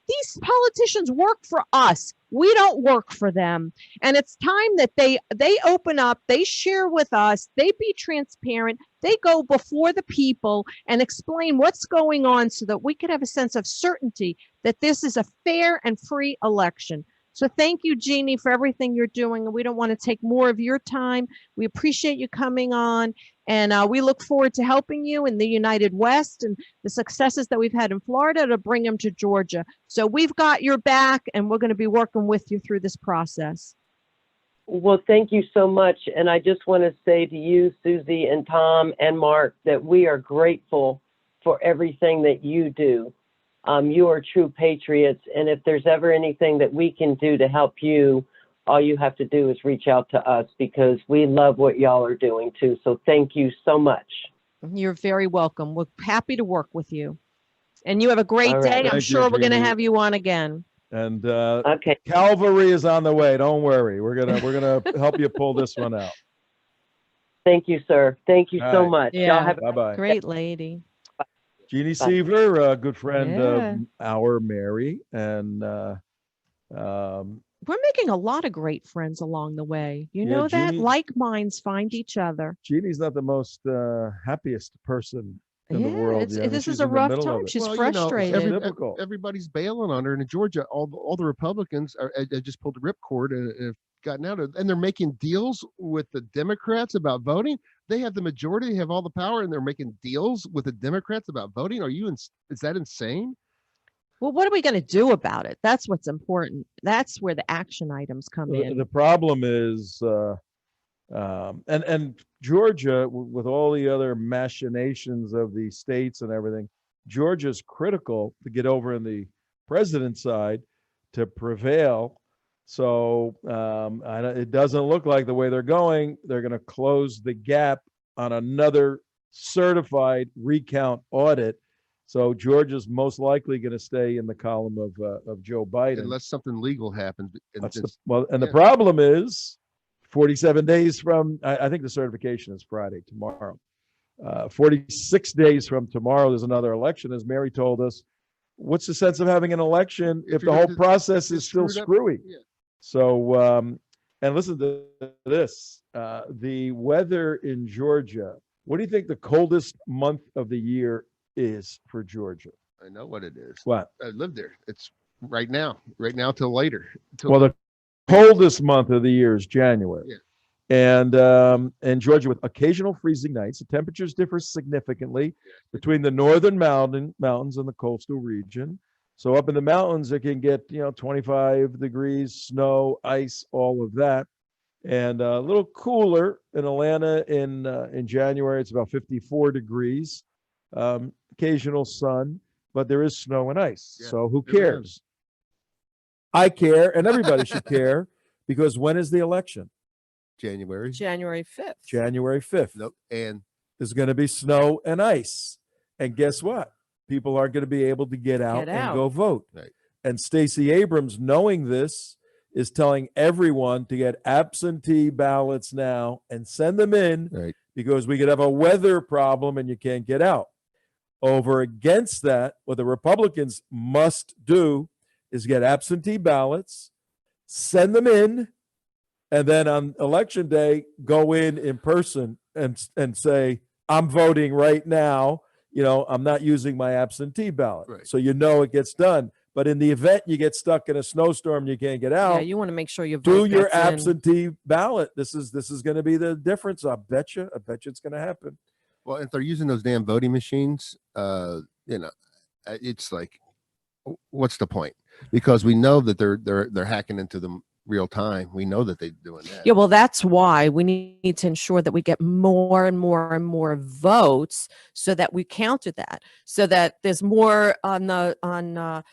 Speaker 4: These politicians work for us. We don't work for them. And it's time that they open up, they share with us, they be transparent, they go before the people and explain what's going on so that we could have a sense of certainty that this is a fair and free election. So thank you, Jeannie, for everything you're doing. And we don't want to take more of your time. We appreciate you coming on. And we look forward to helping you in the United West and the successes that we've had in Florida to bring them to Georgia. So we've got your back, and we're going to be working with you through this process.
Speaker 7: Well, thank you so much. And I just want to say to you, Susie and Tom and Mark, that we are grateful for everything that you do. You are true patriots. And if there's ever anything that we can do to help you, all you have to do is reach out to us, because we love what y'all are doing too. So thank you so much.
Speaker 4: You're very welcome. We're happy to work with you. And you have a great
Speaker 7: All right.
Speaker 4: day. I'm sure we're going to have you on again.
Speaker 5: And
Speaker 7: Okay.
Speaker 5: Calvary is on the way. Don't worry. We're gonna help you pull this one out.
Speaker 7: Thank you, sir. Thank you
Speaker 5: All
Speaker 7: so
Speaker 5: right.
Speaker 7: much.
Speaker 4: Yeah.
Speaker 7: Y'all have
Speaker 5: Bye bye.
Speaker 4: Great lady.
Speaker 5: Jeannie Seaver, a good friend
Speaker 4: Yeah.
Speaker 5: of our Mary, and
Speaker 4: We're making a lot of great friends along the way. You
Speaker 5: Yeah,
Speaker 4: know that?
Speaker 5: Jeannie-
Speaker 4: Like minds find each other.
Speaker 5: Jeannie's not the most happiest person in the
Speaker 4: Yeah,
Speaker 5: world.
Speaker 4: it's-
Speaker 5: You know,
Speaker 4: this
Speaker 5: she's
Speaker 4: is a
Speaker 5: in the
Speaker 4: rough
Speaker 5: middle of
Speaker 4: time.
Speaker 5: it.
Speaker 4: She's
Speaker 6: Well, you know,
Speaker 4: frustrated.
Speaker 5: difficult.
Speaker 6: everybody's bailing on her. And in Georgia, all the Republicans are just pulled the ripcord and have gotten out of, and they're making deals with the Democrats about voting. They have the majority, they have all the power, and they're making deals with the Democrats about voting. Is that insane?
Speaker 4: Well, what are we going to do about it? That's what's important. That's where the action items come in.
Speaker 5: The problem is, and Georgia, with all the other machinations of the states and everything, Georgia's critical to get over in the president's side to prevail. So it doesn't look like the way they're going, they're going to close the gap on another certified recount audit. So Georgia's most likely going to stay in the column of Joe Biden,
Speaker 6: Unless something legal happens.
Speaker 5: the problem is 47 days from, I think the certification is Friday, tomorrow. 46 days from tomorrow, there's another election. As Mary told us, what's the sense of having an election if the whole process is still screwy?
Speaker 6: Yeah.
Speaker 5: So, and listen to this, the weather in Georgia, what do you think the coldest month of the year is for Georgia?
Speaker 6: I know what it is.
Speaker 5: What?
Speaker 6: I live there. It's right now till later.
Speaker 5: Well, the coldest month of the year is January.
Speaker 6: Yeah.
Speaker 5: And Georgia, with occasional freezing nights, the temperatures differ significantly between the northern mountains and the coastal region. So up in the mountains, it can get 25 degrees, snow, ice, all of that, and a little cooler in Atlanta in January. It's about 54 degrees, occasional sun, but there is snow and ice.
Speaker 6: Yeah,
Speaker 5: so who
Speaker 6: there
Speaker 5: cares? I care, and everybody should care, because when is the election?
Speaker 6: January.
Speaker 4: January 5th.
Speaker 5: January 5th.
Speaker 6: Nope. And
Speaker 5: There's going to be snow and ice. And guess what? people aren't going to be able to get out and go vote.
Speaker 6: Right.
Speaker 5: And Stacey Abrams, knowing this, is telling everyone to get absentee ballots now and send them in,
Speaker 6: Right.
Speaker 5: because we could have a weather problem and you can't get out. Over against that, what the Republicans must do is get absentee ballots, send them in, and then on election day, go in person and say, I'm voting right now. You know, I'm not using my absentee ballot.
Speaker 6: Right.
Speaker 5: So you know it gets done. But in the event you get stuck in a snowstorm, you can't get out.
Speaker 4: Yeah, you want to make sure you
Speaker 5: do
Speaker 4: vote
Speaker 5: your
Speaker 4: gets in.
Speaker 5: absentee ballot. This is going to be the difference. I bet you it's going to happen.
Speaker 6: Well, if they're using those damn voting machines, you know, it's like, what's the point? Because we know that they're hacking into them real time. We know that they're doing that.
Speaker 4: Yeah, well, that's why we need to ensure that we get more and more and more votes, so that we counter that, so that there's more on the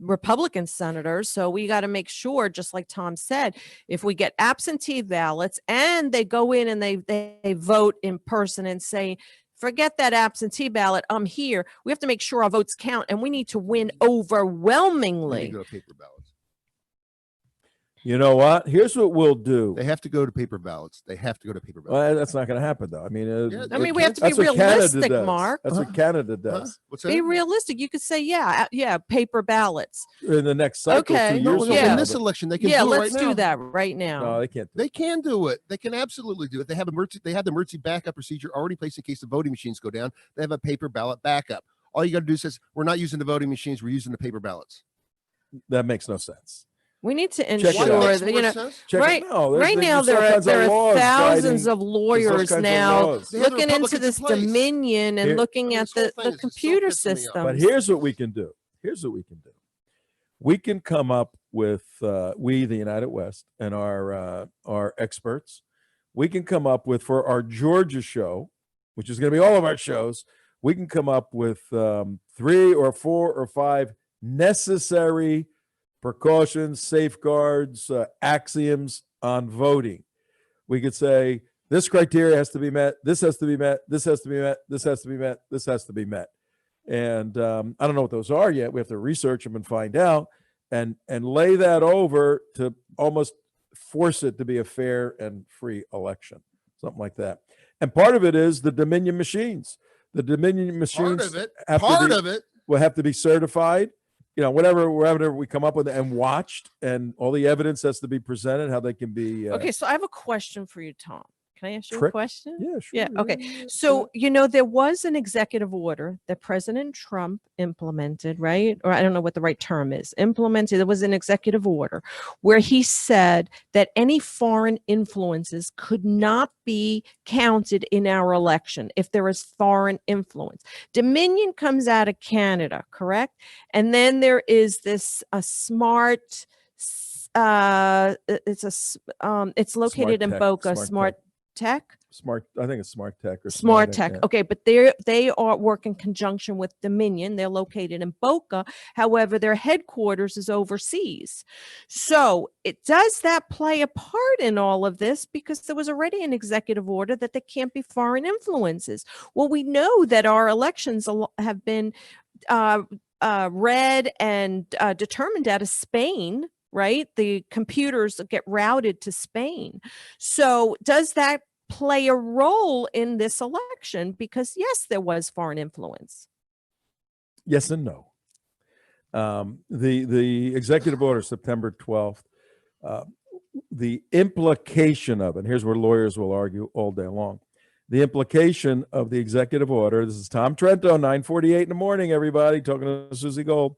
Speaker 4: Republican senators. So we got to make sure, just like Tom said, if we get absentee ballots and they go in and they vote in person and say, forget that absentee ballot, I'm here. We have to make sure our votes count, and we need to win overwhelmingly.
Speaker 6: They need to go to paper ballots.
Speaker 5: You know what? Here's what we'll do.
Speaker 6: They have to go to paper ballots. They have to go to paper ballots.
Speaker 5: Well, that's not going to happen, though. I mean,
Speaker 4: we have to be realistic, Mark.
Speaker 5: That's what Canada does.
Speaker 6: What's that?
Speaker 4: Be realistic. You could say, yeah, paper ballots.
Speaker 5: In the next cycle,
Speaker 4: Okay.
Speaker 5: 2 years from
Speaker 4: Yeah.
Speaker 6: In
Speaker 5: now,
Speaker 6: this election, they can
Speaker 4: Yeah,
Speaker 6: do it
Speaker 4: let's
Speaker 6: right
Speaker 4: do
Speaker 6: now.
Speaker 4: that right now.
Speaker 5: No, they can't.
Speaker 6: They can do it. They can absolutely do it. They have they have the emergency backup procedure already placed in case the voting machines go down. They have a paper ballot backup. All you got to do is we're not using the voting machines. We're using the paper ballots.
Speaker 5: That makes no sense.
Speaker 4: We need to
Speaker 5: Check it
Speaker 4: ensure
Speaker 5: out.
Speaker 4: that, you know,
Speaker 5: Check
Speaker 4: right,
Speaker 5: it. No,
Speaker 4: right now there are thousands of lawyers now
Speaker 6: They have the
Speaker 4: looking into
Speaker 6: Republicans
Speaker 4: this
Speaker 6: in place.
Speaker 4: Dominion and
Speaker 5: Here-
Speaker 4: looking at
Speaker 6: This whole
Speaker 4: the
Speaker 6: thing is just so
Speaker 4: computer
Speaker 6: pissing me off.
Speaker 4: system.
Speaker 5: But here's what we can do. We can come up with we, the United West, and our experts. We can come up with, for our Georgia show, which is going to be all of our shows, we can come up with 3 or 4 or 5 necessary precautions, safeguards, axioms on voting. We could say this criteria has to be met, this has to be met, this has to be met, this has to be met, this has to be met. And I don't know what those are yet. We have to research them and find out, and lay that over to almost force it to be a fair and free election, something like that. And part of it is the Dominion machines. The Dominion machines will have to be certified. You know, whatever we come up with and watched, and all the evidence has to be presented, how they can be.
Speaker 4: Okay, so I have a question for you, Tom. Can I ask you a
Speaker 5: tricked.
Speaker 4: question?
Speaker 5: Yeah, sure.
Speaker 4: Yeah, okay. So, you know, there was an executive order that President Trump implemented, right? Or I don't know what the right term is. Implemented, there was an executive order where he said that any foreign influences could not be counted in our election if there is foreign influence. Dominion comes out of Canada, correct? And then there is this smart it's located in Boca, Smart Tech.
Speaker 5: I think it's Smart Tech or
Speaker 4: Smart Tech.
Speaker 5: Yeah.
Speaker 4: Okay, but they are work in conjunction with Dominion. They're located in Boca. However, their headquarters is overseas. So does that play a part in all of this? Because there was already an executive order that there can't be foreign influences. Well, we know that our elections have been read and determined out of Spain, right? The computers get routed to Spain. So does that play a role in this election? Because yes, there was foreign influence.
Speaker 5: Yes and no. The executive order, September 12th, the implication of it, here's where lawyers will argue all day long. The implication of the executive order, this is Tom Trento, 9:48 in the morning, everybody, talking to Susie Gold.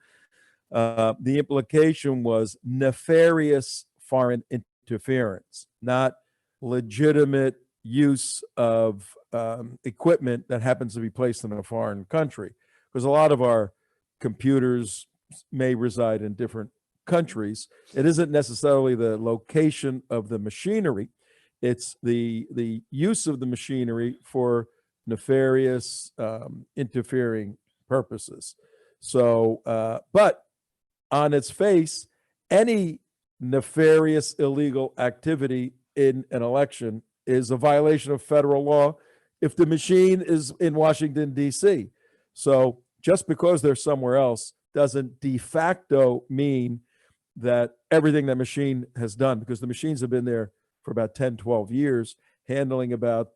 Speaker 5: The implication was nefarious foreign interference, not legitimate use of equipment that happens to be placed in a foreign country. Because a lot of our computers may reside in different countries. It isn't necessarily the location of the machinery. It's the use of the machinery for nefarious interfering purposes. So, but on its face, any nefarious illegal activity in an election is a violation of federal law if the machine is in Washington, D.C. So just because they're somewhere else doesn't de facto mean that everything that machine has done, because the machines have been there for about 10, 12 years, handling about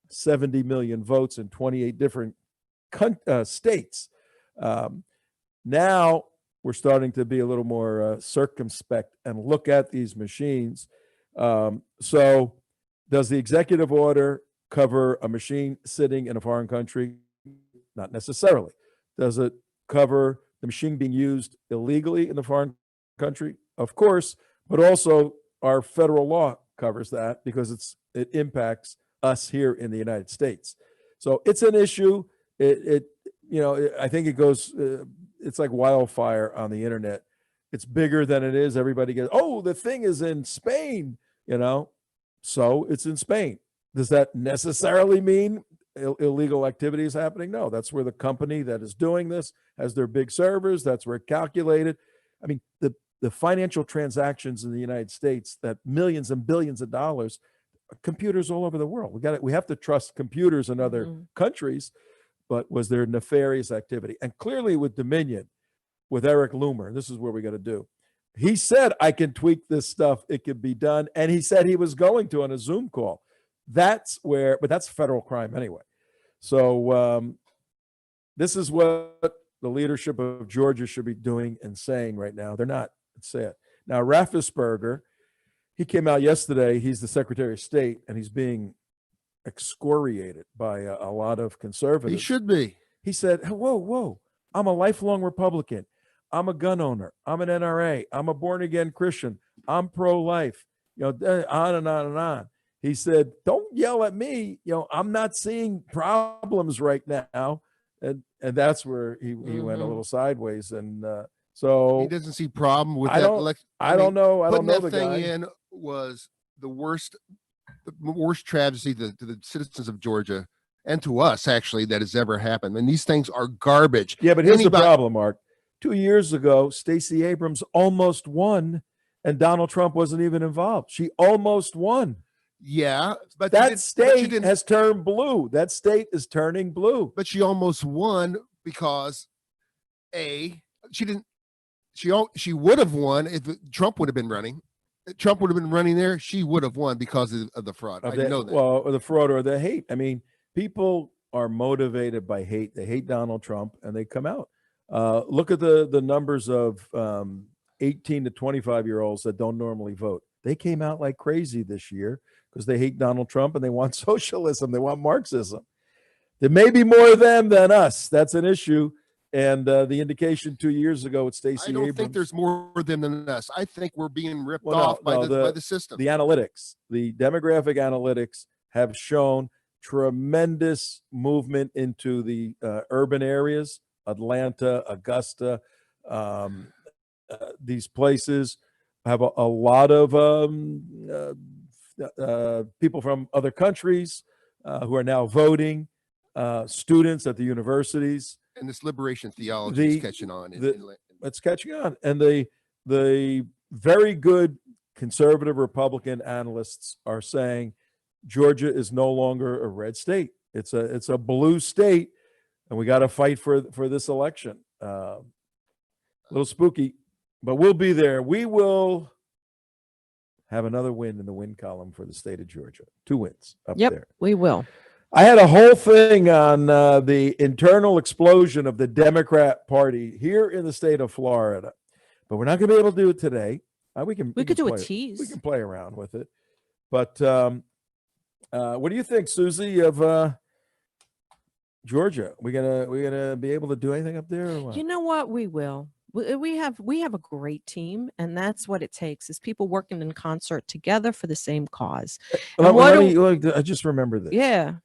Speaker 5: 70 million votes in 28 different states. Now we're starting to be a little more circumspect and look at these machines. So does the executive order cover a machine sitting in a foreign country? Not necessarily. Does it cover the machine being used illegally in the foreign country? Of course, but also our federal law covers that because it impacts us here in the United States. So it's an issue. I think it goes, it's like wildfire on the internet. It's bigger than it is. Everybody gets, oh, the thing is in Spain, so it's in Spain. Does that necessarily mean illegal activity is happening? No, that's where the company that is doing this has their big servers. That's where it calculated. I mean, the financial transactions in the United States, that millions and billions of dollars, computers all over the world. We have to trust computers in other countries, but was there nefarious activity? And clearly with Dominion, with Eric Loomer, this is where we got to do. He said, I can tweak this stuff. It could be done. And he said he was going to on a Zoom call. That's where, but that's federal crime anyway. So this is what the leadership of Georgia should be doing and saying right now. They're not. It's sad. Now, Raffensperger, he came out yesterday. He's the Secretary of State, and he's being excoriated by a lot of conservatives.
Speaker 6: He should be.
Speaker 5: He said, whoa, I'm a lifelong Republican. I'm a gun owner. I'm an NRA. I'm a born-again Christian. I'm pro-life. On and on and on. He said, don't yell at me. I'm not seeing problems right now. And that's where he went a little sideways. And so
Speaker 6: he doesn't see problem with
Speaker 5: I
Speaker 6: that.
Speaker 5: I don't know. I don't know
Speaker 6: the
Speaker 5: the guy.
Speaker 6: thing in was the worst tragedy to the citizens of Georgia and to us, actually, that has ever happened. And these things are garbage.
Speaker 5: Yeah, but here's the problem, Mark. 2 years ago, Stacey Abrams almost won, and Donald Trump wasn't even involved. She almost won.
Speaker 6: Yeah, but
Speaker 5: that state has turned blue. That state is turning blue.
Speaker 6: But she almost won because she didn't. She would have won if Trump would have been running. Trump would have been running there. She would have won because of the fraud. I know that.
Speaker 5: Well, or the fraud or the hate. I mean, people are motivated by hate. They hate Donald Trump, and they come out. Look at the numbers of 18 to 25-year-olds that don't normally vote. They came out like crazy this year because they hate Donald Trump and they want socialism. They want Marxism. There may be more of them than us. That's an issue. And the indication 2 years ago with Stacey Abrams.
Speaker 6: I don't think there's more of them than us. I think we're being ripped off by the system.
Speaker 5: The analytics, the demographic analytics have shown tremendous movement into the urban areas, Atlanta, Augusta. These places have a lot of people from other countries who are now voting, students at the universities.
Speaker 6: And this liberation theology is catching on.
Speaker 5: It's catching on. And the very good conservative Republican analysts are saying Georgia is no longer a red state. It's a blue state, and we got to fight for this election. A little spooky, but we'll be there. We will have another win in the win column for the state of Georgia. 2 wins up there.
Speaker 4: Yep, we will.
Speaker 5: I had a whole thing on the internal explosion of the Democrat Party here in the state of Florida, but we're not going to be able to do it today. We could
Speaker 4: do a tease.
Speaker 5: We can play around with it. But what do you think, Susie, of Georgia? We gonna be able to do anything up there? Or what?
Speaker 4: You know what? We will. We have a great team, and that's what it takes, is people working in concert together for the same cause.
Speaker 5: I just remember this.
Speaker 4: Yeah.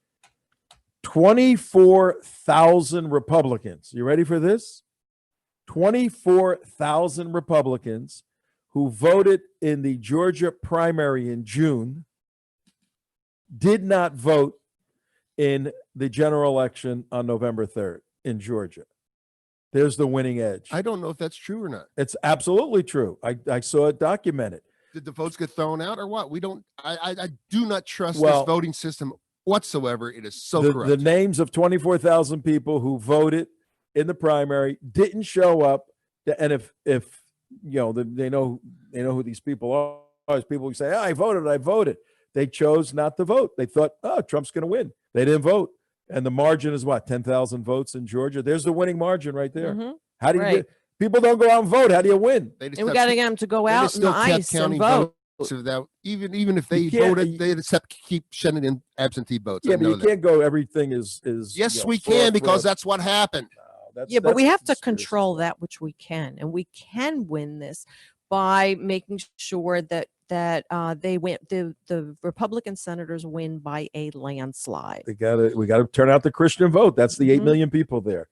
Speaker 5: 24,000 Republicans. You ready for this? 24,000 Republicans who voted in the Georgia primary in June did not vote in the general election on November 3rd in Georgia. There's the winning edge.
Speaker 6: I don't know if that's true or not.
Speaker 5: It's absolutely true. I saw it documented.
Speaker 6: Did the votes get thrown out or what? I do not trust this voting system whatsoever. It is so corrupt.
Speaker 5: The names of 24,000 people who voted in the primary, didn't show up. And if you know, they know who these people are. As people who say, I voted. They chose not to vote. They thought, Trump's going to win. They didn't vote. And the margin is what, 10,000 votes in Georgia? There's the winning margin right there.
Speaker 4: Mm-hmm.
Speaker 5: How do you get, people don't go out and vote. How do you win?
Speaker 4: And we got to get them to go out in the ice and vote.
Speaker 6: Without, even if they voted, they keep sending in absentee votes.
Speaker 5: Yeah, but you can't go. Everything is.
Speaker 6: Yes, we can, because that's what happened.
Speaker 4: But we have to control that which we can, and we can win this by making sure that they win. The Republican senators win by a landslide.
Speaker 5: We got to turn out the Christian vote. That's the 8 million people there.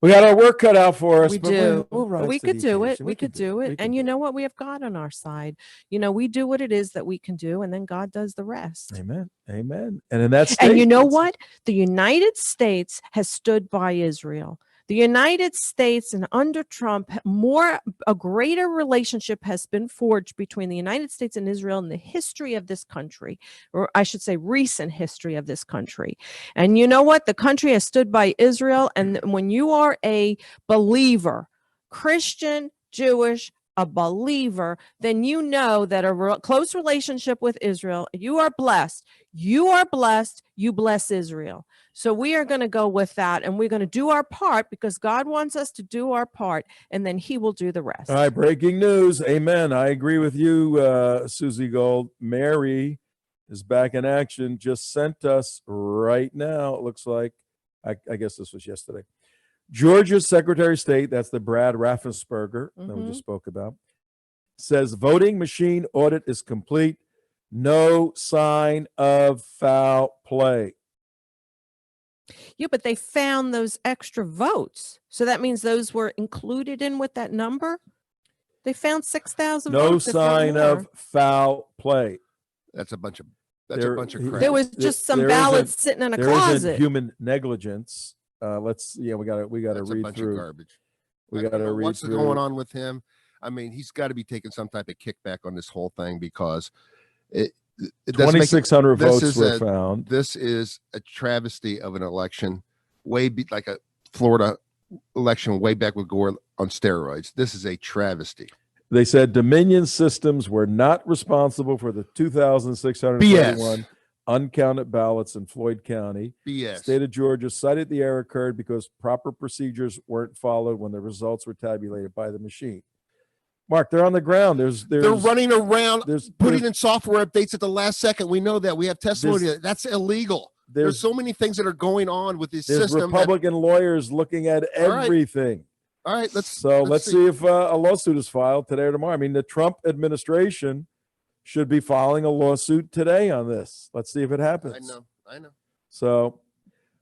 Speaker 5: We got our work cut out for us.
Speaker 4: We do. We could do it. We could do it. And you know what? We have God on our side. You know, we do what it is that we can do, and then God does the rest.
Speaker 5: Amen. Amen. And in that state,
Speaker 4: and you know what? The United States has stood by Israel. The United States, and under Trump, a greater relationship has been forged between the United States and Israel in the history of this country, or I should say recent history of this country. And you know what? The country has stood by Israel. And when you are a believer, Christian, Jewish, a believer, then you know that a close relationship with Israel, you are blessed. You are blessed. You bless Israel. So we are going to go with that, and we're going to do our part because God wants us to do our part, and then he will do the rest.
Speaker 5: All right, breaking news. Amen. I agree with you, Susie Gold. Mary is back in action. Just sent us right now, it looks like. I guess this was yesterday. Georgia's Secretary of State, that's the Brad Raffensperger that we just spoke about, says voting machine audit is complete. No sign of foul play.
Speaker 4: Yeah, but they found those extra votes. So that means those were included in with that number? They found 6,000 votes.
Speaker 5: No sign of foul play.
Speaker 6: That's a bunch of crap.
Speaker 4: There was just some ballots sitting in a closet.
Speaker 5: There isn't human negligence. We got to read
Speaker 6: bunch
Speaker 5: through.
Speaker 6: Of garbage.
Speaker 5: We got to read
Speaker 6: what's
Speaker 5: through.
Speaker 6: going on with him? I mean, he's got to be taking some type of kickback on this whole thing because
Speaker 5: 2,600 votes were found.
Speaker 6: This is a travesty of an election, like a Florida election way back with Gore on steroids. This is a travesty.
Speaker 5: They said Dominion systems were not responsible for the 2,631 uncounted ballots in Floyd County.
Speaker 6: BS.
Speaker 5: The state of Georgia cited the error occurred because proper procedures weren't followed when the results were tabulated by the machine. Mark, they're on the ground. They're
Speaker 6: running around, putting in software updates at the last second. We know that. We have testimony. That's illegal. There's so many things that are going on with this system.
Speaker 5: Republican lawyers looking at everything.
Speaker 6: All right, let's
Speaker 5: see if a lawsuit is filed today or tomorrow. I mean, the Trump administration should be filing a lawsuit today on this. Let's see if it happens.
Speaker 6: I know.
Speaker 5: So,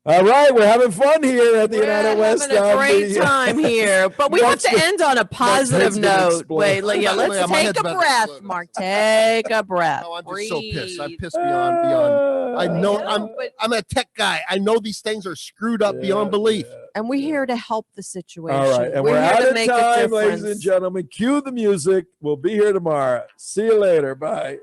Speaker 5: all right, we're having fun here at the United West.
Speaker 4: We're having a great time here, but we have to end on a positive note. Let's take a breath, Mark. Take a breath.
Speaker 6: No, I'm just so pissed. I'm pissed beyond. I know I'm a tech guy. I know these things are screwed up beyond belief.
Speaker 4: And we're here to help the situation.
Speaker 5: All right, and we're out of time, ladies and gentlemen. Cue the music. We'll be here tomorrow. See you later. Bye.